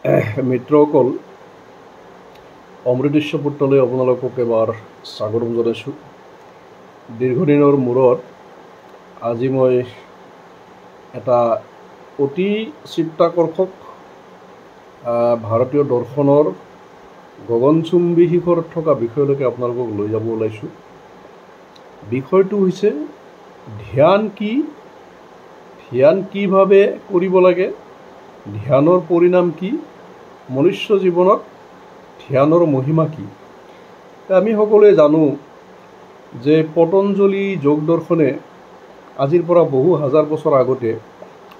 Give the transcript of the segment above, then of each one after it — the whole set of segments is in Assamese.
মিত্ৰসকল, অমৃতস্য পুত্ৰলৈ আপোনালোকক এবাৰ স্বাগতম জনাইছোঁ। দীৰ্ঘদিনৰ মূৰত আজি মই এটা অতি চিত্তাকৰ্ষক ভাৰতীয় দৰ্শনৰ গগনচুম্বী শিখৰত থকা বিষয়লৈকে আপোনালোকক লৈ যাব ওলাইছোঁ। বিষয়টো হৈছে ধ্যান কি, ধ্যান কিভাৱে কৰিব লাগে, ধ্যানৰ পৰিণাম কি, মনুষ্য জীৱনত ধ্যানৰ মহিমা কি। আমি সকলোৱে জানো যে পতঞ্জলি যোগ দৰ্শনে আজিৰ পৰা বহু হাজাৰ বছৰ আগতে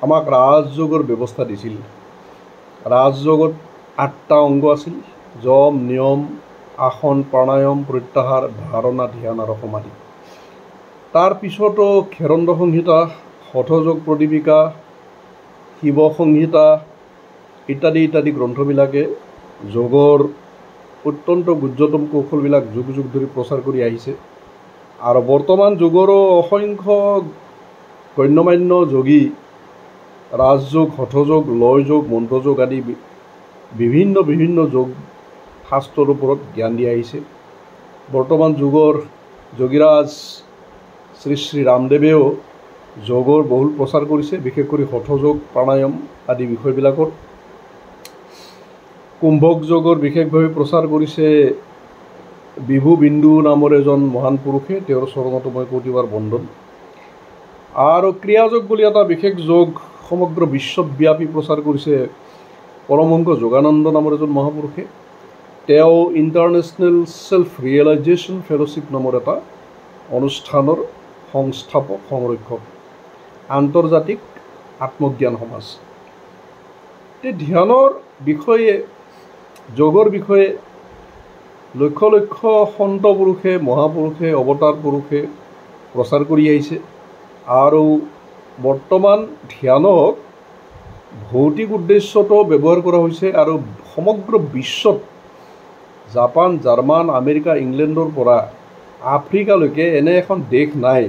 আমাক ৰাজযোগৰ ব্যৱস্থা দিছিল। ৰাজযোগত 8টা অংগ আছিল: যম, নিয়ম, আসন, প্ৰাণায়াম, প্ৰত্যাহাৰ, ধাৰণা, ধ্যান আৰু সমাধি। তাৰ পিছতো খেৰণ্ড সংহিতা, হঠযোগ প্ৰদীপিকা, শিৱ সংহিতা ইত্যাদি ইত্যাদি গ্ৰন্থবিলাকে যোগৰ অত্যন্ত গুহ্যতম কৌশলবিলাক যুগ যুগ ধৰি প্ৰচাৰ কৰি আহিছে। আৰু বৰ্তমান যোগৰো অসংখ্য গণ্যমান্য যোগী ৰাজযোগ, হঠযোগ, লয়যোগ, মন্ত্ৰযোগ আদি বিভিন্ন বিভিন্ন যোগ শাস্ত্ৰৰ ওপৰত জ্ঞান দি আহিছে। বৰ্তমান যুগৰ যোগীৰাজ শ্ৰী শ্ৰী ৰামদেৱেও যোগৰ বহুল প্ৰচাৰ কৰিছে, বিশেষ কৰি হঠযোগ, প্ৰাণায়াম আদি বিষয়বিলাকৰ। কুম্ভক যোগৰ বিশেষভাৱে প্ৰচাৰ কৰিছে বিভু বিন্দু নামৰ এজন মহান পুৰুষে, তেওঁৰ চৰণতো মই কোটিবাৰ বন্দন। আৰু ক্ৰিয়াযোগ বুলি এটা বিশেষ যোগ সমগ্ৰ বিশ্বব্যাপী প্ৰচাৰ কৰিছে পৰমহংস যোগানন্দ নামৰ এজন মহাপুৰুষে। তেওঁ ইণ্টাৰনেশ্যনেল ছেল্ফ ৰিয়েলাইজেশ্যন ফেলোশ্বিপ নামৰ এটা অনুষ্ঠানৰ সংস্থাপক, সংৰক্ষক, আন্তৰ্জাতিক আত্মজ্ঞান সমাজ। ধ্যানৰ বিষয়ে, যোগৰ বিষয়ে লক্ষ লক্ষ সন্ত পুৰুষে, মহাপুৰুষে, অৱতাৰ পুৰুষে প্ৰচাৰ কৰি আহিছে। আৰু বৰ্তমান ধ্যানক ভৌতিক উদ্দেশ্যতো ব্যৱহাৰ কৰা হৈছে। আৰু সমগ্ৰ বিশ্বত জাপান, জাৰ্মান, আমেৰিকা, ইংলেণ্ডৰ পৰা আফ্ৰিকালৈকে এনে এখন দেশ নাই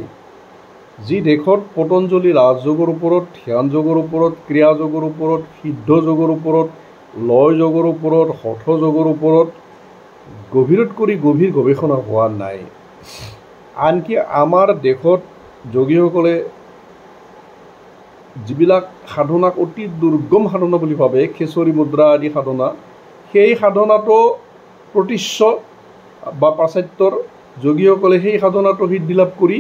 যি দেশত পতঞ্জলি ৰাজযোগৰ ওপৰত, ধ্যান যোগৰ ওপৰত, ক্ৰিয়া যোগৰ ওপৰত, সিদ্ধ যোগৰ ওপৰত, লয় যোগৰ ওপৰত, হঠ যোগৰ ওপৰত গভীৰতকৈ গভীৰ গৱেষণা হোৱা নাই। আনকি আমাৰ দেশত যোগীসকলে যিবিলাক সাধনাক অতি দুৰ্গম সাধনা বুলি ভাবে, খেচৰি মুদ্ৰা আদি সাধনা, সেই সাধনাটো প্ৰতীচ্য বা পাশ্চাত্যৰ যোগীসকলে সেই সাধনাটো সিদ্ধি লাভ কৰি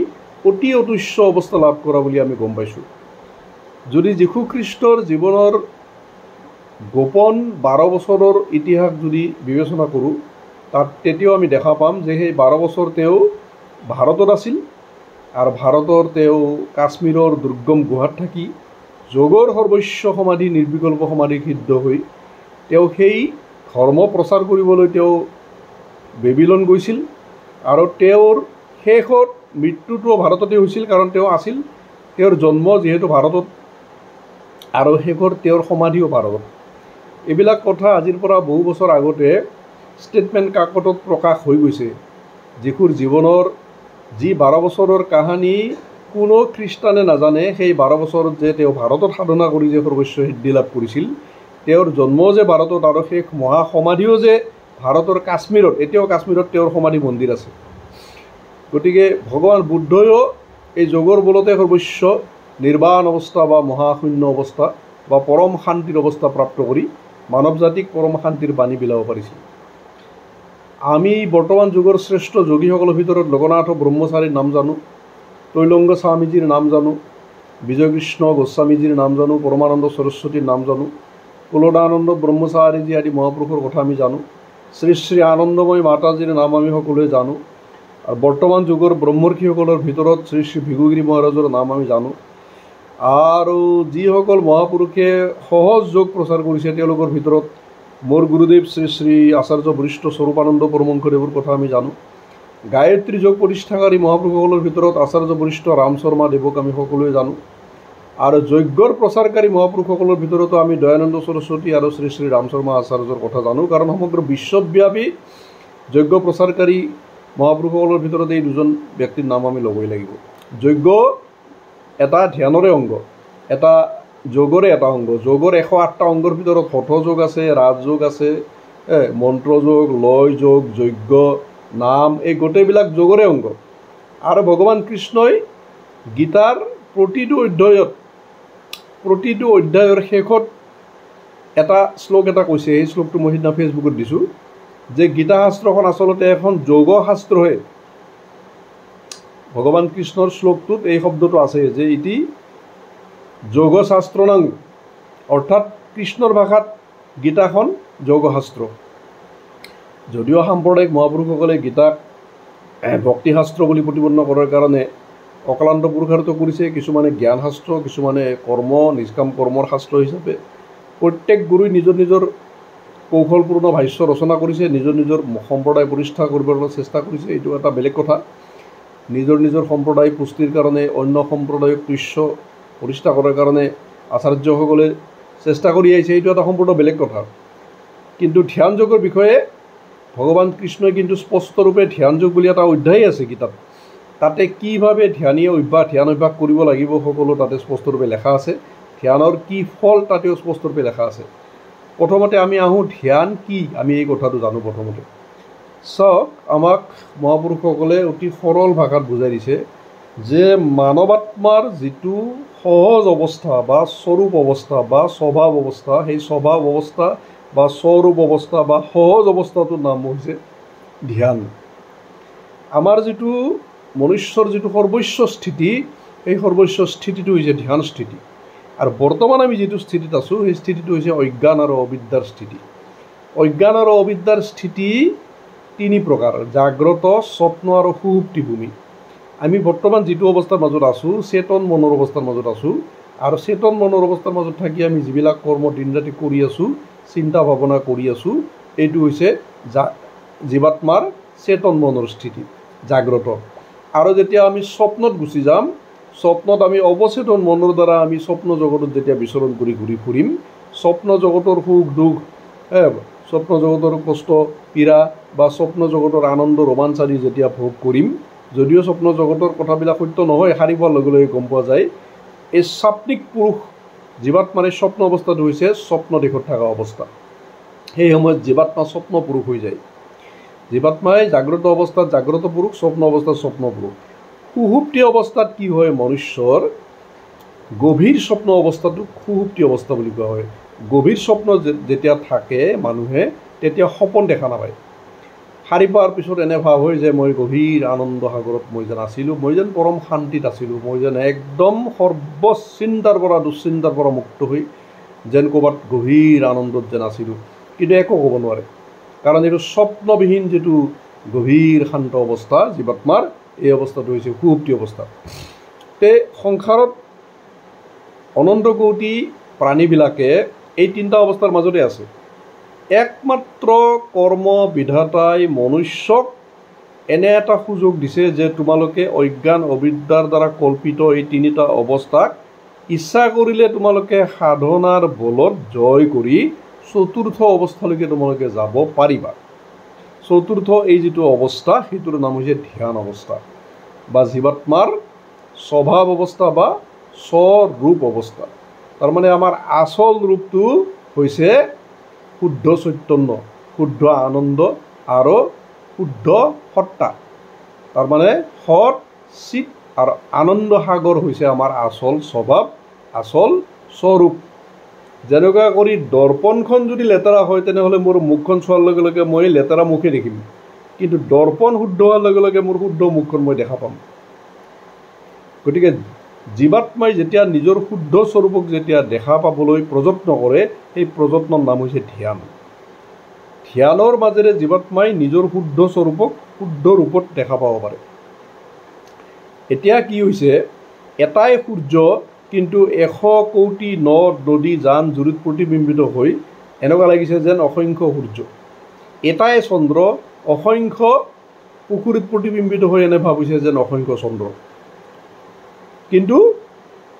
অতি অতুচ্য অৱস্থা লাভ কৰা বুলি আমি গম পাইছোঁ। যদি যীশুখ্ৰীষ্টৰ জীৱনৰ গোপন 12 বছৰৰ ইতিহাস যদি বিবেচনা কৰোঁ, তাত তেতিয়াও আমি দেখা পাম যে সেই 12 বছৰ তেওঁ ভাৰতত আছিল। আৰু ভাৰতৰ তেওঁ কাশ্মীৰৰ দুৰ্গম গুহাত থাকি যোগৰ সৰ্বোচ্চ সমাধি, নিৰ্বিকল্প সমাধি সিদ্ধ হৈ তেওঁ সেই ধৰ্ম প্ৰচাৰ কৰিবলৈ তেওঁ বেবিলন গৈছিল। আৰু তেওঁৰ শেষত মৃত্যুটো ভাৰততে হৈছিল, কাৰণ তেওঁ আছিল, তেওঁৰ জন্ম যিহেতু ভাৰতত আৰু শেষৰ তেওঁৰ সমাধিও ভাৰতত। এইবিলাক কথা আজিৰ পৰা বহু বছৰ আগতে ষ্টেটমেণ্ট কাকতত প্ৰকাশ হৈ গৈছে। যীশুৰ জীৱনৰ যি 12 বছৰৰ কাহিনী কোনো খ্ৰীষ্টানে নাজানে, সেই 12 বছৰত যে তেওঁ ভাৰতত সাধনা কৰি যে সৰ্বোচ্চ সিদ্ধি লাভ কৰিছিল, তেওঁৰ জন্ম যে ভাৰতত আৰু শেষ মহাসমাধিও যে ভাৰতৰ কাশ্মীৰত, এতিয়াও কাশ্মীৰত তেওঁৰ সমাধি মন্দিৰ আছে। গতিকে ভগৱান বুদ্ধইও এই যোগৰ বলতে সৰ্বোচ্চ নিৰ্বাণ অৱস্থা বা মহাশূন্য অৱস্থা বা পৰম শান্তিৰ অৱস্থা প্ৰাপ্ত কৰি মানৱ জাতিক পৰম শান্তিৰ বাণী বিলাব পাৰিছিল। আমি বৰ্তমান যুগৰ শ্ৰেষ্ঠ যোগীসকলৰ ভিতৰত লোকনাথ ব্ৰহ্মচাৰীৰ নাম জানো, তৈলংগ স্বামীজীৰ নাম জানো, বিজয়কৃষ্ণ গোস্বামীজীৰ নাম জানো, পৰমানন্দ সৰস্বতীৰ নাম জানো, কুলদানন্দ ব্ৰহ্মচাৰীজী আদি মহাপুৰুষৰ কথা আমি জানো, শ্ৰী শ্ৰী আনন্দময়ী মাতাজীৰ নাম আমি সকলোৱে জানো। আৰু বৰ্তমান যুগৰ ব্ৰহ্মৰ্ষিসকলৰ ভিতৰত শ্ৰী শ্ৰী ভিগুগিৰি মহাৰাজৰ নাম আমি জানো। আৰু যিসকল মহাপুৰুষে সহজ যোগ প্ৰচাৰ কৰিছে, তেওঁলোকৰ ভিতৰত মোৰ গুৰুদেৱ শ্ৰী শ্ৰী আচাৰ্য বৰিষ্ঠ স্বৰূপানন্দ পৰমহংসদেৱৰ কথা আমি জানো। গায়ত্ৰী যোগ প্ৰতিষ্ঠাকাৰী মহাপুৰুষসকলৰ ভিতৰত আচাৰ্য বৰিষ্ঠ ৰাম শৰ্মা দেৱক আমি সকলোৱে জানো। আৰু যজ্ঞৰ প্ৰচাৰকাৰী মহাপুৰুষসকলৰ ভিতৰতো আমি দয়ানন্দ সৰস্বতী আৰু শ্ৰী শ্ৰী ৰাম শৰ্মা আচাৰ্যৰ কথা জানো। কাৰণ সমগ্ৰ বিশ্বব্যাপী যজ্ঞ প্ৰচাৰকাৰী মহাপুৰুষসকলৰ ভিতৰত এই দুজন ব্যক্তিৰ নাম আমি ল'বই লাগিব। যজ্ঞ এটা ধ্যানৰে অংগ, এটা যোগৰে এটা অংগ। যোগৰ 108টা অংগৰ ভিতৰত হঠযোগ আছে, ৰাজযোগ আছে, মন্ত্ৰযোগ, লয় যোগ, যজ্ঞ, নাম, এই গোটেইবিলাক যোগৰে অংগ। আৰু ভগৱান কৃষ্ণই গীতাৰ প্ৰতিটো অধ্যায়ৰ শেষত এটা শ্লোক এটা কৈছে। এই শ্লোকটো মই সিদিনা ফেচবুকত দিছোঁ যে গীতা শাস্ত্ৰখন আচলতে এখন যোগ শাস্ত্ৰহে। ভগৱান কৃষ্ণৰ শ্লোকটোত এই শব্দটো আছে যে ইতি যোগ শাস্ত্ৰনাং, অৰ্থাৎ কৃষ্ণৰ ভাষাত গীতাখন যোগশাস্ত্ৰ। যদিও সাম্প্ৰদায়িক মহাপুৰুষসকলে গীতাক ভক্তিশাস্ত্ৰ বুলি প্ৰতিপন্ন কৰাৰ কাৰণে অক্লান্ত পুৰুষাৰ্থ কৰিছে, কিছুমানে জ্ঞান শাস্ত্ৰ, কিছুমানে কৰ্ম, নিষ্কাম কৰ্মৰ শাস্ত্ৰ হিচাপে। প্ৰত্যেক গুৰুই নিজৰ নিজৰ কৌশলপূৰ্ণ ভাষ্য ৰচনা কৰিছে, নিজৰ নিজৰ সম্প্ৰদায় প্ৰতিষ্ঠা কৰিবলৈ চেষ্টা কৰিছে। এইটো এটা বেলেগ কথা। নিজৰ নিজৰ সম্প্ৰদায় পুষ্টিৰ কাৰণে অন্য সম্প্ৰদায়ক তুষ্য প্ৰতিষ্ঠা কৰাৰ কাৰণে আচাৰ্যসকলে চেষ্টা কৰি আহিছে, এইটো এটা সম্পূৰ্ণ বেলেগ কথা। কিন্তু ধ্যান যোগৰ বিষয়ে ভগৱান কৃষ্ণই কিন্তু স্পষ্টৰূপে ধ্যান যোগ বুলি এটা অধ্যায় আছে গীতাত। তাতে কিভাৱে ধ্যান অভ্যাস কৰিব লাগিব সকলো তাতে স্পষ্টৰূপে লেখা আছে। ধ্যানৰ কি ফল তাতেও স্পষ্টৰূপে লেখা আছে। প্ৰথমতে আমি আহোঁ ধ্যান কি, আমি এই কথাটো জানো। প্ৰথমতে চাওক, আমাক মহাপুৰুষসকলে অতি সৰল ভাষাত বুজাই দিছে যে মানৱাত্মাৰ যিটো সহজ অৱস্থা বা স্বৰূপ অৱস্থা বা স্বভাৱ অৱস্থা, সেই স্বভাৱ অৱস্থা বা স্বৰূপ অৱস্থা বা সহজ অৱস্থাটোৰ নাম হৈছে ধ্যান। আমাৰ যিটো মনুষ্যৰ যিটো সৰ্বোচ্চ স্থিতি, সেই সৰ্বোচ্চ স্থিতিটো হৈছে ধ্যান স্থিতি। আৰু বৰ্তমান আমি যিটো স্থিতিত আছোঁ, সেই স্থিতিটো হৈছে অজ্ঞান আৰু অবিদ্যাৰ স্থিতি। অজ্ঞান আৰু অবিদ্যাৰ স্থিতি তিনি প্ৰকাৰ: জাগ্ৰত, স্বপ্ন আৰু সুষুপ্তি ভূমি। আমি বৰ্তমান যিটো অৱস্থাৰ মাজত আছোঁ, চেতন মনৰ অৱস্থাৰ মাজত আছোঁ। আৰু চেতন মনৰ অৱস্থাৰ মাজত থাকি আমি যিবিলাক কৰ্ম দিন ৰাতি কৰি আছোঁ, চিন্তা ভাৱনা কৰি আছোঁ, এইটো হৈছে জীৱাত্মাৰ চেতন মনৰ স্থিতি, জাগ্ৰত। আৰু যেতিয়া আমি স্বপ্নত গুচি যাম, স্বপ্নত আমি অৱচেতন মনৰ দ্বাৰা আমি স্বপ্ন জগতত যেতিয়া বিচৰণ কৰি ঘূৰি ফুৰিম, স্বপ্ন জগতৰ সুখ দুখ, স্বপ্ন জগতৰ কষ্ট পীড়া বা স্বপ্ন জগতৰ আনন্দ ৰোমাঞ্চ আদি যেতিয়া ভোগ কৰিম, যদিও স্বপ্ন জগতৰ কথাবিলাক সত্য নহয়, সাৰি পোৱাৰ লগে লগে গম পোৱা যায়। এই স্বাপ্নিক পুৰুষ জীৱাত্মাৰ এই স্বপ্ন অৱস্থাটো হৈছে স্বপ্ন দেশত থকা অৱস্থা। সেই সময়ত জীৱাত্মা স্বপ্ন পুৰুষ হৈ যায়। জীৱাত্মাই জাগ্ৰত অৱস্থাত জাগ্ৰত পুৰুষ, স্বপ্ন অৱস্থাত স্বপ্ন পুৰুষ। সুষুপ্তি অৱস্থাত কি হয়, মনুষ্যৰ গভীৰ স্বপ্ন অৱস্থাটোক সুষুপ্তি অৱস্থা বুলি কোৱা হয়। গভীৰ স্বপ্ন যেতিয়া থাকে মানুহে, তেতিয়া সপোন দেখা নাপায়। সাৰি পোৱাৰ পিছত এনে ভাৱ হয় যে মই গভীৰ আনন্দ সাগৰত মই যেন আছিলোঁ, মই যেন পৰম শান্তিত আছিলোঁ, মই যেন একদম সৰ্বচিন্তাৰ পৰা দুশ্চিন্তাৰ পৰা মুক্ত হৈ যেন ক'ৰবাত গভীৰ আনন্দত যেন আছিলোঁ। কিন্তু একো ক'ব নোৱাৰে, কাৰণ এইটো স্বপ্নবিহীন যিটো গভীৰ শান্ত অৱস্থা জীৱাত্মাৰ, এই অৱস্থাটো হৈছে সুষুপ্তি অৱস্থা। সংসাৰত অনন্ত কোটি প্ৰাণীবিলাকে এই তিনিটা অৱস্থাৰ মাজতে আছে। একমাত্ৰ কৰ্ম বিধাতাই মনুষ্যক এনে এটা সুযোগ দিছে যে তোমালোকে অজ্ঞান অবিদ্যাৰ দ্বাৰা কল্পিত এই তিনিটা অৱস্থাক ইচ্ছা কৰিলে তোমালোকে সাধনাৰ বলত জয় কৰি চতুৰ্থ অৱস্থালৈকে তোমালোকে যাব পাৰিবা। চতুৰ্থ এই যিটো অৱস্থা, সেইটোৰ নাম হৈছে ধ্যান অৱস্থা বা জীৱাত্মাৰ স্বভাৱ অৱস্থা বা স্বৰূপ অৱস্থা। তাৰমানে আমাৰ আচল ৰূপটো হৈছে শুদ্ধ চৈতন্য, শুদ্ধ আনন্দ আৰু শুদ্ধ সত্তা। তাৰমানে সৎ চিত আৰু আনন্দ সাগৰ হৈছে আমাৰ আচল স্বভাৱ, আচল স্বৰূপ। যেনেকুৱা কৰি দৰ্পণখন যদি লেতেৰা হয়, তেনেহ'লে মোৰ মুখখন চোৱাৰ লগে লগে মই লেতেৰা মুখে দেখিম, কিন্তু দৰ্পণ শুদ্ধ হোৱাৰ লগে লগে মোৰ শুদ্ধ মুখখন মই দেখা পাম। গতিকে জীৱাত্মাই যেতিয়া নিজৰ শুদ্ধ স্বৰূপক যেতিয়া দেখা পাবলৈ প্ৰযত্ন কৰে, সেই প্ৰযত্নৰ নাম হৈছে ধ্যান। ধ্যানৰ মাজেৰে জীৱাত্মাই নিজৰ শুদ্ধ স্বৰূপক শুদ্ধ ৰূপত দেখা পাব পাৰে। এতিয়া কি হৈছে, এটাই সূৰ্য কিন্তু 100 কোটি নদ নদী জান জুৰিত প্ৰতিবিম্বিত হৈ এনেকুৱা লাগিছে যেন অসংখ্য সূৰ্য। এটাই চন্দ্ৰ অসংখ্য পুখুৰীত প্ৰতিবিম্বিত হৈ এনে ভাবিছে যেন অসংখ্য চন্দ্ৰ। কিন্তু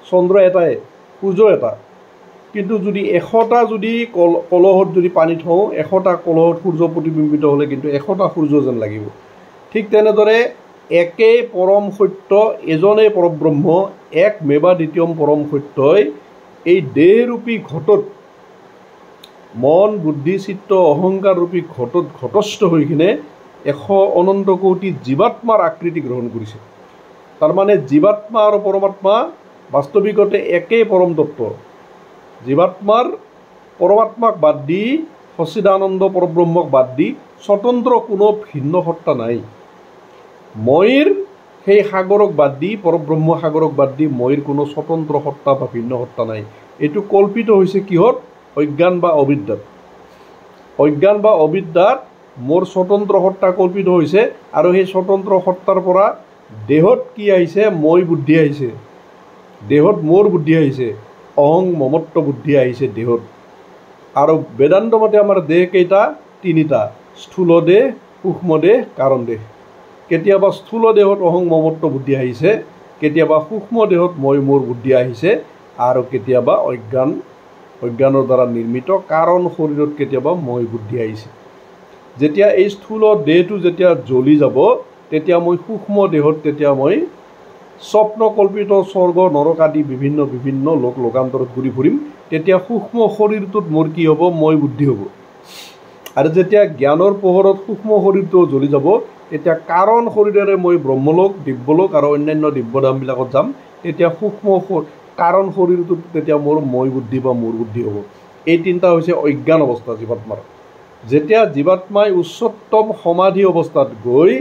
চন্দ্ৰ এটাই, সূৰ্য এটা। কিন্তু যদি 100টা যদি কলহত যদি পানী থওঁ, 100টা কলহত সূৰ্য প্ৰতিবিম্বিত হ'লে কিন্তু 100টা সূৰ্য যেন লাগিব। ঠিক তেনেদৰে একেই পৰম সত্য, এজনেই পৰব্ৰহ্ম, এক মেবা দ্বিতীয়ম পৰম সত্যই এই দেহৰূপী ঘটত মন বুদ্ধি চিত্ত অহংকাৰ ৰূপী ঘটত ঘটস্থ হৈ কিনে 100 কোটি জীৱাত্মাৰ আকৃতি গ্ৰহণ কৰিছে। তাৰমানে জীৱাত্মা আৰু পৰমাত্মা বাস্তৱিকতে একেই পৰম তত্ত্ব। জীৱাত্মাৰ পৰমাত্মাক বাদ দি সচ্চিদানন্দ পৰব্ৰহ্মক বাদ দি স্বতন্ত্ৰ কোনো ভিন্ন সত্তা নাই। মইৰ সেই সাগৰক বাদ দি পৰব্ৰহ্ম সাগৰক বাদ দি মইৰ কোনো স্বতন্ত্ৰ সত্তা বা ভিন্ন সত্তা নাই। এইটো কল্পিত হৈছে কিহত? অজ্ঞান বা অবিদ্যাত। অজ্ঞান বা অবিদ্যাত মোৰ স্বতন্ত্ৰ সত্তা কল্পিত হৈছে আৰু সেই স্বতন্ত্ৰ সত্তাৰ পৰা দেহত কি আহিছে? মই বুদ্ধি আহিছে, দেহত মোৰ বুদ্ধি আহিছে, অহং মমত্ব বুদ্ধি আহিছে দেহত। আৰু বেদান্ত মতে আমাৰ দেহ কেইটা? 3টা, স্থূল দেহ, সূক্ষ্ম দেহ, কাৰণ দেহ। কেতিয়াবা স্থূল দেহত অহং মমত্ব বুদ্ধি আহিছে, কেতিয়াবা সূক্ষ্ম দেহত মই মোৰ বুদ্ধি আহিছে, আৰু কেতিয়াবা অজ্ঞানৰ দ্বাৰা নিৰ্মিত কাৰণ শৰীৰত কেতিয়াবা মই বুদ্ধি আহিছে। যেতিয়া এই স্থূল দেহটো যেতিয়া জ্বলি যাব তেতিয়া মই সূক্ষ্ম দেহত তেতিয়া মই স্বপ্নকল্পিত স্বৰ্গ নৰক আদি বিভিন্ন বিভিন্ন লোকান্তৰত ঘূৰি ফুৰিম। তেতিয়া সূক্ষ্ম শৰীৰটোত মোৰ কি হ'ব? মই বুদ্ধি হ'ব। আৰু যেতিয়া জ্ঞানৰ পোহৰত সূক্ষ্ম শৰীৰটো জ্বলি যাব তেতিয়া কাৰণ শৰীৰেৰে মই ব্ৰহ্মলোক, দিব্যলোক আৰু অন্যান্য দিব্যধামবিলাকত যাম। তেতিয়া সূক্ষ্ম কাৰণ শৰীৰটোত তেতিয়া মোৰ মই বুদ্ধি বা মোৰ বুদ্ধি হ'ব। এই 3টা হৈছে অজ্ঞান অৱস্থা জীৱাত্মাৰ। যেতিয়া জীৱাত্মাই উচ্চতম সমাধি অৱস্থাত গৈ,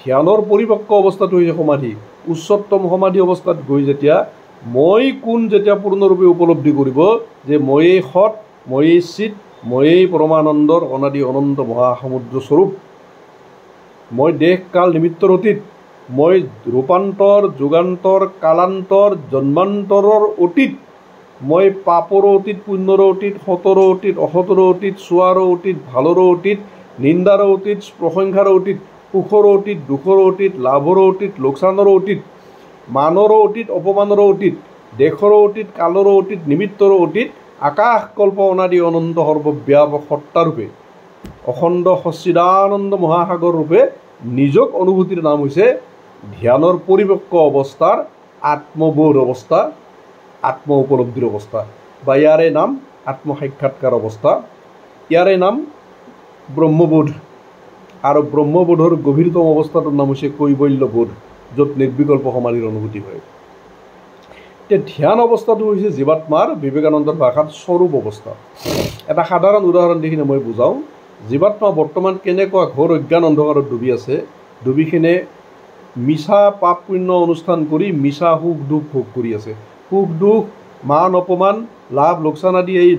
ধ্যানৰ পৰিপক্ক অৱস্থাটো হৈছে সমাধি, উচ্চতম সমাধি অৱস্থাত গৈ যেতিয়া মই কোন যেতিয়া পূৰ্ণৰূপে উপলব্ধি কৰিব যে ময়েই সৎ, ময়েই চিত, ময়েই পৰমানন্দৰ অনাদি অনন্ত মহাসমুদ্ৰ স্বৰূপ, মই দেশ কাল নিমিত্তৰ অতীত, মই ৰূপান্তৰ যুগান্তৰ কালান্তৰ জন্মান্তৰৰ অতীত, মই পাপৰো অতীত, পুণ্যৰো অতীত, সতৰো অতীত, অসতৰো অতীত, চোৱাৰো অতীত, ভালৰো অতীত, নিন্দাৰো অতীত, প্ৰশংসাৰো অতীত, সুখৰো অতীত, দুখৰো অতীত, লাভৰো অতীত, লোকচানৰো অতীত, মানৰো অতীত, অপমানৰো অতীত, দেশৰো অতীত, কালৰো অতীত, নিমিত্তৰো অতীত, আকাশ কল্প অনাদি অনন্ত সৰ্বব্যাপক সত্তাৰূপে অখণ্ড সচ্চিদানন্দ মহাসাগৰ ৰূপে নিজক অনুভূতিৰ নাম হৈছে ধ্যানৰ পৰিপক্ক অৱস্থাৰ আত্মবোধ অৱস্থা, আত্ম উপলব্ধিৰ অৱস্থা, বা ইয়াৰে নাম আত্মসাক্ষাৎকাৰ অৱস্থা, ইয়াৰে নাম ব্ৰহ্মবোধ। আৰু ব্ৰহ্মবোধৰ গভীৰতম অৱস্থাটোৰ নাম হৈছে কৈবল্যবোধ, য'ত নিৰ্বিকল্প সমাধিৰ অনুভূতি হয়। এতিয়া ধ্যান অৱস্থাটো হৈছে জীৱাত্মাৰ বিবেকানন্দৰ ভাষাত স্বৰূপ অৱস্থা। এটা সাধাৰণ উদাহৰণ দি কিনে মই বুজাওঁ। জীৱাত্মা বৰ্তমান কেনেকুৱা ঘোৰ অজ্ঞান অন্ধকাৰত ডুবি আছে, ডুবি কিনে মিছা পাপ পুণ্য অনুষ্ঠান কৰি মিছা সুখ দুখ ভোগ কৰি আছে। সুখ দুখ, মান অপমান, লাভ লোকচান আদি এই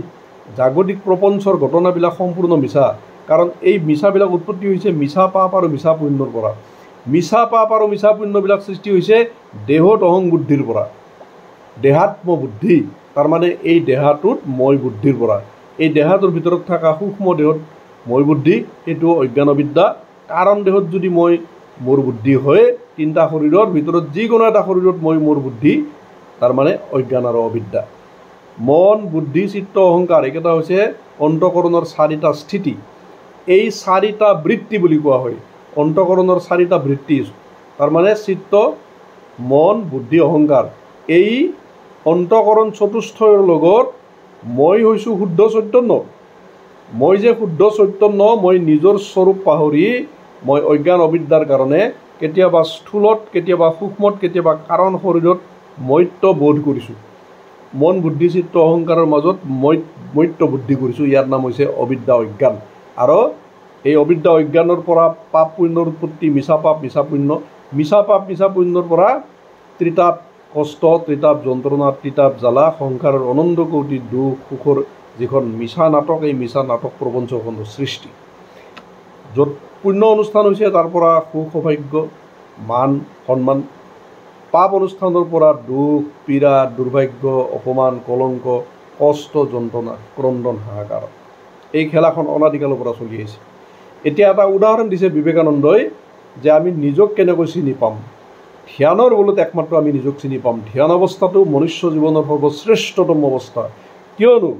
জাগতিক প্ৰপঞ্চৰ ঘটনাবিলাক সম্পূৰ্ণ মিছা। কাৰণ এই মিছাবিলাক উৎপত্তি হৈছে মিছা পাপ আৰু মিছা পুণ্যৰ পৰা। মিছা পাপ আৰু মিছা পুণ্যবিলাক সৃষ্টি হৈছে দেহত অহং বুদ্ধিৰ পৰা, দেহাত্ম বুদ্ধি, তাৰমানে এই দেহাটোত মই বুদ্ধিৰ পৰা। এই দেহাটোৰ ভিতৰত থকা সূক্ষ্ম দেহত মই বুদ্ধি, সেইটো অজ্ঞানবিদ্যা। কাৰণ দেহত যদি মই মোৰ বুদ্ধি হয়, 3টা শৰীৰৰ ভিতৰত যিকোনো এটা শৰীৰত মই মোৰ বুদ্ধি, তাৰমানে অজ্ঞান আৰু অবিদ্যা। মন বুদ্ধি চিত্ত অহংকাৰ এইকেইটা হৈছে অন্তঃকৰণৰ 4টা স্থিতি। এই 4টা বৃত্তি বুলি কোৱা হয়। অন্তঃকৰণৰ 4টা বৃত্তি, তাৰমানে চিত্ত, মন, বুদ্ধি, অহংকাৰ। এই অন্তঃকৰণ চতুষ্ঠয়ৰ লগত মই হৈছোঁ শুদ্ধ চৈতন্য। মই যে শুদ্ধ চৈতন্য, মই নিজৰ স্বৰূপ পাহৰি মই অজ্ঞান অবিদ্যাৰ কাৰণে কেতিয়াবা স্থূলত, কেতিয়াবা সূক্ষ্মত, কেতিয়াবা কাৰণ শৰীৰত মৈত্য বোধ কৰিছোঁ। মন বুদ্ধি চিত্ত অহংকাৰৰ মাজত মৈত্য বুদ্ধি কৰিছোঁ। ইয়াৰ নাম হৈছে অবিদ্যা অজ্ঞান। আৰু এই অবিদ্যা অজ্ঞানৰ পৰা পাপ পুণ্যৰ উৎপত্তি, মিছা পাপ মিছা পুণ্য, মিছা পাপ মিছা পুণ্যৰ পৰা ত্ৰিতাপ কষ্ট, ত্ৰিতাপ যন্ত্ৰণা, ত্ৰিতাপ জ্বালা, সংসাৰৰ অনন্ত কোটি দুখ সুখৰ যিখন মিছা নাটক, এই মিছা নাটক প্ৰপঞ্চখনৰ সৃষ্টি। য'ত পুণ্য অনুষ্ঠান হৈছে তাৰ পৰা সুখ সৌভাগ্য মান সন্মান, পাপ অনুষ্ঠানৰ পৰা দুখ পীড়া দুৰ্ভাগ্য অপমান কলংক কষ্ট যন্ত্ৰণা ক্ৰন্দন হাহাকাৰ। এই খেলাখন অনাদিকালৰ পৰা চলি আহিছে। এতিয়া এটা উদাহৰণ দিছে বিবেকানন্দই যে আমি নিজক কেনেকৈ চিনি পাম। ধ্যানৰ বলত একমাত্ৰ আমি নিজক চিনি পাম। ধ্যান অৱস্থাটো মনুষ্য জীৱনৰ সৰ্বশ্ৰেষ্ঠতম অৱস্থা। কিয়নো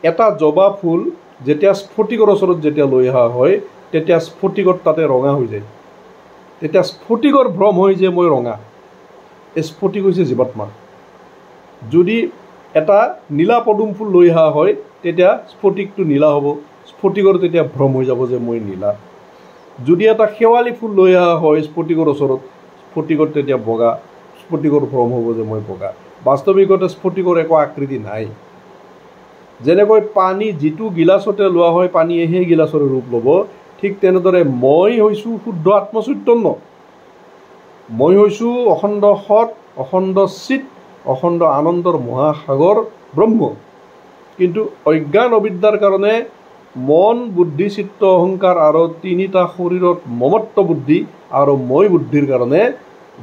এটা জবা ফুল যেতিয়া স্ফটিকৰ ওচৰত যেতিয়া লৈ অহা হয় তেতিয়া স্ফটিকত তাতে ৰঙা হৈ যায়। তেতিয়া স্ফটিকৰ ভ্ৰম হয় যে মই ৰঙা। এই স্ফটিক হৈছে জীৱাত্মা। যদি এটা নীলা পদুম ফুল লৈ অহা হয় তেতিয়া স্ফটিকটো নীলা হ'ব, স্ফটিকৰ তেতিয়া ভ্ৰম হৈ যাব যে মই নীলা। যদি এটা শেৱালি ফুল লৈ অহা হয় স্ফটিকৰ ওচৰত, স্ফটিকৰ তেতিয়া বগা, স্ফটিকৰ ভ্ৰম হ'ব যে মই বগা। বাস্তৱিকতে স্ফটিকৰ একো আকৃতি নাই। যেনেকৈ পানী যিটো গিলাচতে লোৱা হয় পানীয়ে সেই গিলাচৰে ৰূপ ল'ব, ঠিক তেনেদৰে মই হৈছোঁ শুদ্ধ আত্মচৈতন্য, মই হৈছোঁ অখণ্ড সৎ, অখণ্ড চিত, অখণ্ড আনন্দৰ মহাসাগৰ ব্ৰহ্ম। কিন্তু অজ্ঞান অবিদ্যাৰ কাৰণে মন, বুদ্ধি, চিত্ত, অহংকাৰ আৰু তিনিটা শৰীৰত মমত্ব বুদ্ধি আৰু মই বুদ্ধিৰ কাৰণে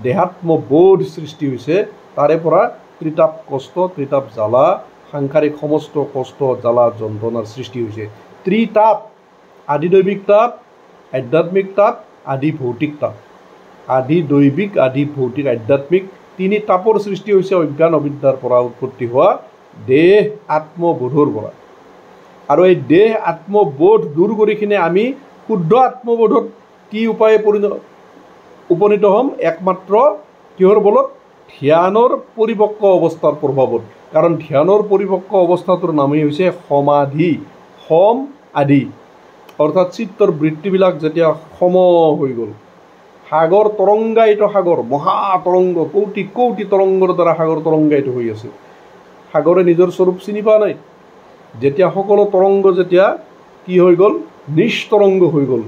দেহাত্মবোধ সৃষ্টি হৈছে। তাৰে পৰা ত্ৰিতাপ কষ্ট, ত্ৰিতাপ জ্বালা, সাংসাৰিক সমস্ত কষ্ট জ্বালা যন্ত্ৰণাৰ সৃষ্টি হৈছে। ত্ৰিতাপ, আদি দৈবিক তাপ, আধ্যাত্মিক তাপ, আদি ভৌতিক তাপ। আদি দৈবিক, আদি ভৌতিক, আধ্যাত্মিক তিনি তাপৰ সৃষ্টি হৈছে অজ্ঞান অবিদ্যাৰ পৰা উৎপত্তি হোৱা দেহ আত্মবোধৰ পৰা। আৰু এই দেহ আত্মবোধ দূৰ কৰি কিনে আমি শুদ্ধ আত্মবোধত কি উপায়ে উপনীত হ'ম? একমাত্ৰ কিহৰ বলত? ধ্যানৰ পৰিপক্ক অৱস্থাৰ প্ৰভাৱত। কাৰণ ধ্যানৰ পৰিপক্ক অৱস্থাটোৰ নামেই হৈছে সমাধি, সম আদি, অৰ্থাৎ চিত্তৰ বৃত্তিবিলাক যেতিয়া সম হৈ গ'ল, সাগৰ তৰংগায়িত, সাগৰ মহাতৰংগ, কোটি কোটি তৰংগৰ দ্বাৰা সাগৰ তৰংগায়িত হৈ আছে। সাগৰে নিজৰ স্বৰূপ চিনি পোৱা নাই। যেতিয়া সকলো তৰংগ যেতিয়া কি হৈ গ'ল? নিস্তৰংগ হৈ গ'ল,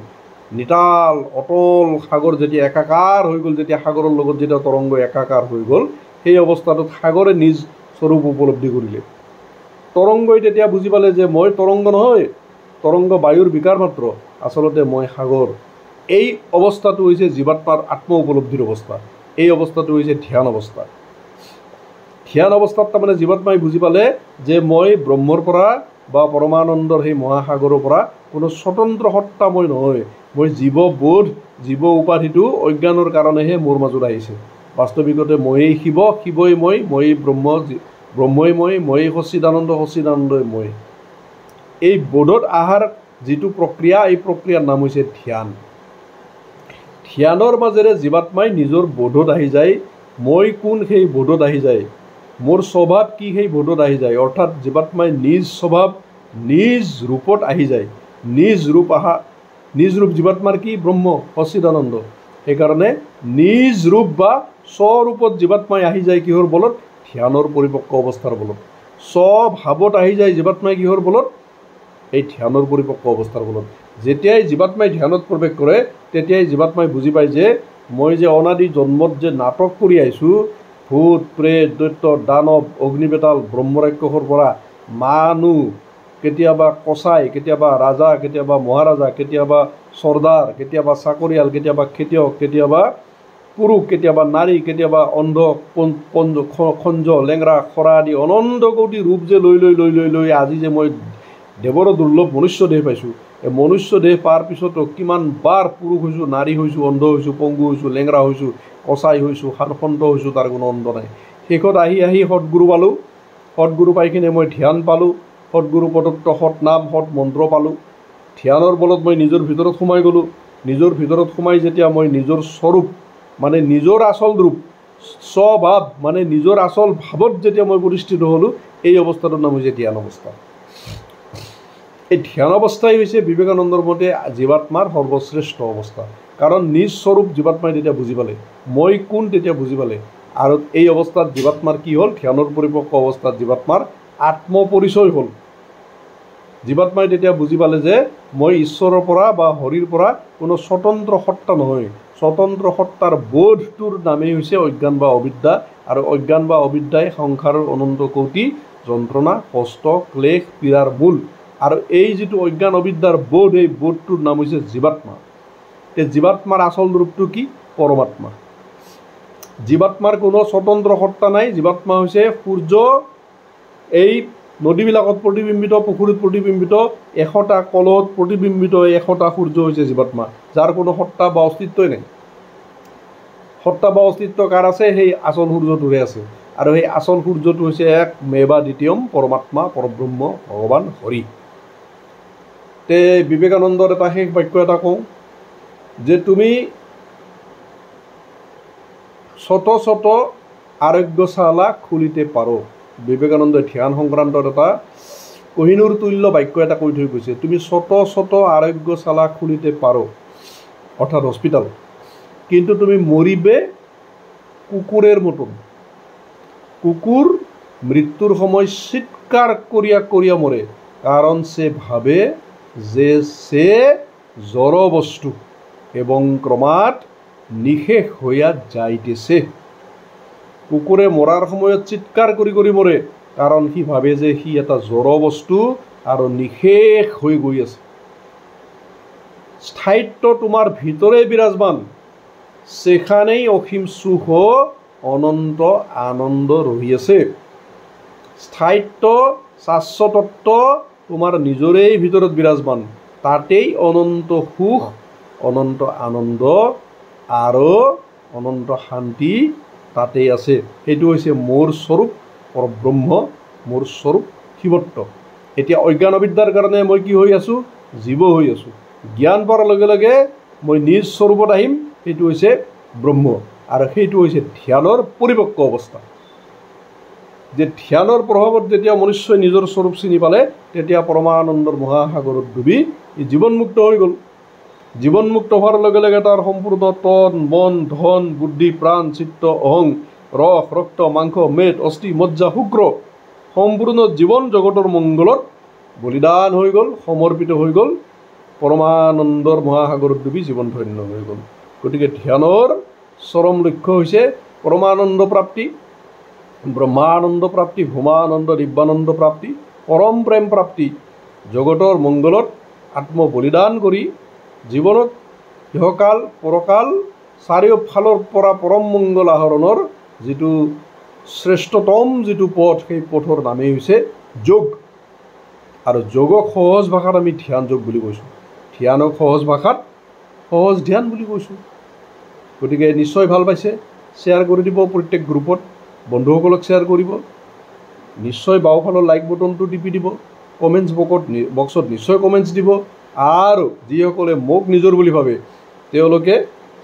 নিতাল অটল সাগৰ যেতিয়া একাকাৰ হৈ গ'ল, যেতিয়া সাগৰৰ লগত যেতিয়া তৰংগ একাকাৰ হৈ গ'ল, সেই অৱস্থাটোত সাগৰে নিজ স্বৰূপ উপলব্ধি কৰিলে। তৰংগই তেতিয়া বুজি পালে যে মই তৰংগ নহয়, তৰংগ বায়ুৰ বিকাৰ মাত্ৰ, আচলতে মই সাগৰ। এই অৱস্থাটো হৈছে জীৱাত্মাৰ আত্ম উপলব্ধিৰ অৱস্থা। এই অৱস্থাটো হৈছে ধ্যান অৱস্থা। ধ্যান অৱস্থাত তাৰমানে জীৱাত্মাই বুজি পালে যে মই ব্ৰহ্মৰ পৰা বা পৰমানন্দৰ সেই মহাসাগৰৰ পৰা কোনো স্বতন্ত্ৰ সত্তা মই নহয়, মই জীৱবোধ, জীৱ উপাধিটো অজ্ঞানৰ কাৰণেহে মোৰ মাজত আহিছে। বাস্তৱিকতে ময়েই শিৱ, শিৱই মই, ময়েই ব্ৰহ্ম, ব্ৰহ্মই মই, ময়েই সচ্চিদানন্দ, সচ্চিদানন্দই মই। এই বোধত অহাৰ যিটো প্ৰক্ৰিয়া, এই প্ৰক্ৰিয়াৰ নাম হৈছে ধ্যান। ধ্যানৰ মাজেৰে জীৱাত্মাই নিজৰ বোধত আহি যায়, মই কোন সেই বোধত আহি যায়, মোৰ স্বভাৱ কি সেই বোধত আহি যায়। অৰ্থাৎ জীৱাত্মাই নিজ স্বভাৱ, নিজ ৰূপত আহি যায়। নিজ ৰূপ জীৱাত্মাৰ কি? ব্ৰহ্ম, সচ্চিদানন্দ। সেইকাৰণে নিজ ৰূপ বা স্বৰূপত জীৱাত্মাই আহি যায় কিহৰ বলত? ধ্যানৰ পৰিপক্ক অৱস্থাৰ বলত। স্বভাৱত আহি যায় জীৱাত্মাই কিহৰ বলত? এই ধ্যানৰ পৰিপক্ক অৱস্থাৰ বলত। যেতিয়াই জীৱাত্মাই ধ্যানত প্ৰৱেশ কৰে তেতিয়াই জীৱাত্মাই বুজি পায় যে মই যে অনাদি জন্মত যে নাটক কৰি আহিছোঁ, ভূত, প্ৰেত, দৈত্য, দানৱ, অগ্নিবেতাল, ব্ৰহ্মৰাক্ষসৰ পৰা মানুহ, কেতিয়াবা কচাই, কেতিয়াবা ৰাজা, কেতিয়াবা মহাৰাজা, কেতিয়াবা চৰ্দাৰ, কেতিয়াবা চাকৰিয়াল, কেতিয়াবা খেতিয়ক, কেতিয়াবা পুৰুষ, কেতিয়াবা নাৰী, কেতিয়াবা অন্ধ, খঞ্জ, লেংৰা, খৰা আদি অনন্ত কোটি ৰূপ যে লৈ আজি যে মই দেৱৰ দুৰ্লভ মনুষ্য দেহ পাইছোঁ। এই মনুষ্য দেহ পোৱাৰ পিছতো কিমান বাৰ পুৰুষ হৈছোঁ, নাৰী হৈছোঁ, অন্ধ হৈছোঁ, পংগু হৈছোঁ, লেংৰা হৈছোঁ, কচাই হৈছোঁ, সন্ত হৈছোঁ, তাৰ কোনো অন্ত নাই। শেষত আহি সৎগুৰু পালোঁ। সৎগুৰু পাই কিনে মই ধ্যান পালোঁ, সৎগুৰু প্ৰদত্ত সৎ নাম, সৎ মন্ত্ৰ পালোঁ। ধ্যানৰ বলত মই নিজৰ ভিতৰত সোমাই গ'লোঁ। নিজৰ ভিতৰত সোমাই যেতিয়া মই নিজৰ স্বৰূপ মানে নিজৰ আচল ৰূপ, স্বভাৱ মানে নিজৰ আচল ভাৱত যেতিয়া মই প্ৰতিষ্ঠিত হ'লোঁ, এই অৱস্থাটোৰ নাম হৈছে ধ্যান অৱস্থা। এই ধ্যান অৱস্থাই হৈছে বিবেকানন্দৰ মতে জীৱাত্মাৰ সৰ্বশ্ৰেষ্ঠ অৱস্থা। কাৰণ নিজ স্বৰূপ জীৱাত্মাই তেতিয়া বুজি পালে, মই কোন তেতিয়া বুজি পালে। আৰু এই অৱস্থাত জীৱাত্মাৰ কি হ'ল? ধ্যানৰ পৰিপক্ক অৱস্থাত জীৱাত্মাৰ আত্মপৰিচয় হ'ল। জীৱাত্মাই তেতিয়া বুজি পালে যে মই ঈশ্বৰৰ পৰা বা হৰিৰ পৰা কোনো স্বতন্ত্ৰ সত্তা নহয়। স্বতন্ত্ৰ সত্তাৰ বোধটোৰ নামেই হৈছে অজ্ঞান বা অবিদ্যা। আৰু অজ্ঞান বা অবিদ্যাই সংসাৰৰ অনন্ত কোটি যন্ত্ৰণা, কষ্ট, ক্লেশ, পীড়াৰ মূল। আৰু এই যিটো অজ্ঞান অবিদ্যাৰ বোধ, এই বোধটোৰ নাম হৈছে জীৱাত্মা। এই জীৱাত্মাৰ আচল ৰূপটো কি? পৰমাত্মা। জীৱাত্মাৰ কোনো স্বতন্ত্ৰ সত্তা নাই। জীৱাত্মা হৈছে সূৰ্য, এই নদীবিলাকত প্ৰতিবিম্বিত, পুখুৰীত প্ৰতিবিম্বিত, 100টা কলহত প্ৰতিবিম্বিত 100টা সূৰ্য হৈছে জীৱাত্মা, যাৰ কোনো সত্তা বা অস্তিত্বই নাই। সত্তা বা অস্তিত্ব কাৰ আছে? সেই আচল সূৰ্যটোৰে আছে। আৰু সেই আচল সূৰ্যটো হৈছে এক মেবা দ্বিতীয়ম, পৰমাত্মা, পৰব্ৰহ্ম, ভগৱান হৰি। তে বিবেকানন্দৰ এটা শেষ বাক্য এটা কওঁ যে তুমি ছোট ছোট আৰোগ্যশালা খুলিতে পাৰো, বিবেকানন্দই ধ্যান সংক্ৰান্তত এটা কহিনুৰ তুল্য বাক্য এটা কৈ থৈ গৈছে, তুমি ছোট ছোট আৰোগ্যশালা খুলিতে পারো, অর্থাৎ হসপিটাল, কিন্তু তুমি মরিবে কুকুরের মতন। কুকুর মৃত্যুর সময় চিৎকার করিয়া করিয়া মরে, কারণ সে ভাবে যে সে জড় বস্তু এবং ক্রমাৎ নিশেষ হইয়া যাইতেছে। কুকুরে মরার সময়ত চিৎকার কৰি কৰি মৰে, কাৰণ সি ভাবে যে সি এটা জড় বস্তু আৰু নিশেষ হৈ গৈ আছে। স্থায়িত্ব তোমার ভিতরে বিরাজমান, সেখানেই অসীম সুখ ও অনন্ত আনন্দ রহি আছে। স্থায়িত্ব শাশ্বতত্ব তোমার নিজরেই ভিতৰত বিৰাজমান, তাতেই অনন্ত সুখ, অনন্ত আনন্দ আৰু অনন্ত শান্তি তাতেই আছে। সেইটো হৈছে মোৰ স্বৰূপ পৰব্ৰহ্ম, মোৰ স্বৰূপ শিৱত্ব। এতিয়া অজ্ঞানবিদ্যাৰ কাৰণে মই কি হৈ আছোঁ? জীৱ হৈ আছোঁ। জ্ঞান পোৱাৰ লগে লগে মই নিজ স্বৰূপত আহিম, সেইটো হৈছে ব্ৰহ্ম। আৰু সেইটো হৈছে ধ্যানৰ পৰিপক্ক অৱস্থা। যে ধ্যানৰ প্ৰভাৱত যেতিয়া মনুষ্যই নিজৰ স্বৰূপ চিনি পালে, তেতিয়া পৰমানন্দৰ মহাসাগৰত ডুবি ই জীৱনমুক্ত হৈ গ'ল। জীৱনমুক্ত হোৱাৰ লগে লগে তাৰ সম্পূৰ্ণ তন মন ধন বুদ্ধি প্ৰাণ চিত্ত অহং ৰস ৰক্ত মাংস মেদ অস্থি মজ্জা শুক্ৰ সম্পূৰ্ণ জীৱন জগতৰ মংগলত বলিদান হৈ গ'ল, সমৰ্পিত হৈ গ'ল। পৰমানন্দৰ মহাসাগৰত ডুবি জীৱন ধন্য হৈ গ'ল। গতিকে ধ্যানৰ চৰম লক্ষ্য হৈছে পৰমানন্দ প্ৰাপ্তি, ব্ৰহ্মানন্দ প্ৰাপ্তি, ভূমানন্দ দিব্যানন্দ প্ৰাপ্তি, পৰম প্ৰেম প্ৰাপ্তি। জগতৰ মংগলত আত্ম বলিদান কৰি জীৱনত ইহকাল পৰকাল চাৰিওফালৰ পৰা পৰম মংগল আহৰণৰ যিটো শ্ৰেষ্ঠতম যিটো পথ, সেই পথৰ নামেই হৈছে যোগ। আৰু যোগক সহজ ভাষাত আমি ধ্যান যোগ বুলি কৈছোঁ, ধ্যানক সহজ ভাষাত সহজ ধ্যান বুলি কৈছোঁ। গতিকে নিশ্চয় ভাল পাইছে, শ্বেয়াৰ কৰি দিব প্ৰত্যেক গ্ৰুপত, বন্ধুসকলক শ্বেয়াৰ কৰিব। নিশ্চয় বাওঁফালৰ লাইক বটনটো টিপি দিব, কমেণ্টছ বক্সত নিশ্চয় কমেণ্টছ দিব। আৰু যিসকলে মোক নিজৰ বুলি ভাবে তেওঁলোকে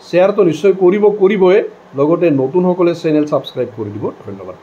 শ্বেয়াৰটো নিশ্চয় কৰিবই, লগতে নতুনসকলে চেনেল ছাবস্ক্ৰাইব কৰি দিব। ধন্যবাদ।